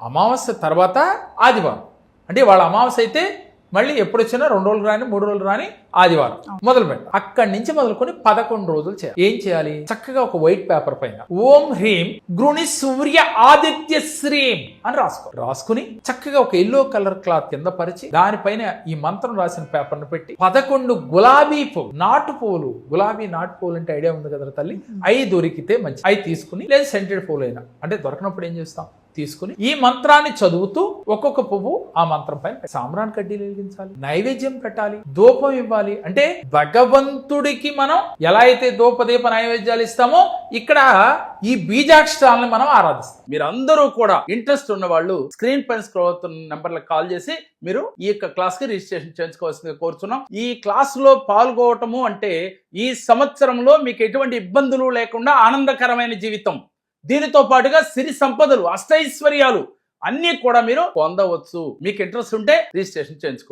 అమావాస్య తర్వాత ఆదివారం, అంటే వాళ్ళ అమావాస్య అయితే మళ్ళీ ఎప్పుడు వచ్చినా 2 రోజులు రాని 3 రోజులు రాని ఆదివారం మొదలు పెట్టాలి. అక్కడి నుంచి మొదలుకొని 11 రోజులు చేయాలి. ఏం చేయాలి? చక్కగా ఒక వైట్ పేపర్ పైన ఓం హ్రీం గృణి సూర్య ఆదిత్య శ్రీం అని రాసుకుని చక్కగా ఒక ఎల్లో కలర్ క్లాత్ కింద పరిచి దానిపైన ఈ మంత్రం రాసిన పేపర్ ను పెట్టి 11 గులాబీ పువ్వు నాటు పువ్వులు, గులాబీ నాటు పువ్వులు అంటే ఐడియా ఉంది కదా తల్లి, అవి దొరికితే మంచి అవి తీసుకుని, లేదా సెంటెడ్ పువ్వులు అయినా, అంటే దొరకనప్పుడు ఏం చేస్తాం, తీసుకుని ఈ మంత్రాన్ని చదువుతూ ఒక్కొక్క పువ్వు ఆ మంత్రం పైన సాంబ్రాన్ కడ్డీలు వెలిగించాలి, నైవేద్యం పెట్టాలి, ధూపం ఇవ్వాలి. అంటే భగవంతుడికి మనం ఎలా అయితే ధూపదీప నైవేద్యాలు ఇస్తామో ఇక్కడ ఈ బీజాక్షరాలను మనం ఆరాధిస్తాం. మీరందరూ కూడా ఇంట్రెస్ట్ ఉన్న వాళ్ళు స్క్రీన్ పైన స్క్రోల్ అవుతున్న నెంబర్లకు కాల్ చేసి మీరు ఈ యొక్క క్లాస్ కి రిజిస్ట్రేషన్ చేసుకోవాల్సిందిగా కోరుతున్నాం. ఈ క్లాస్ లో పాల్గొనటము అంటే ఈ సంవత్సరంలో మీకు ఎటువంటి ఇబ్బందులు లేకుండా ఆనందకరమైన జీవితం, దీనితో పాటుగా సిరి సంపదలు, అష్టైశ్వర్యాలు అన్నీ కూడా మీరు పొందవచ్చు. మీకు ఇంట్రెస్ట్ ఉంటే రిజిస్ట్రేషన్ చేయించుకోండి.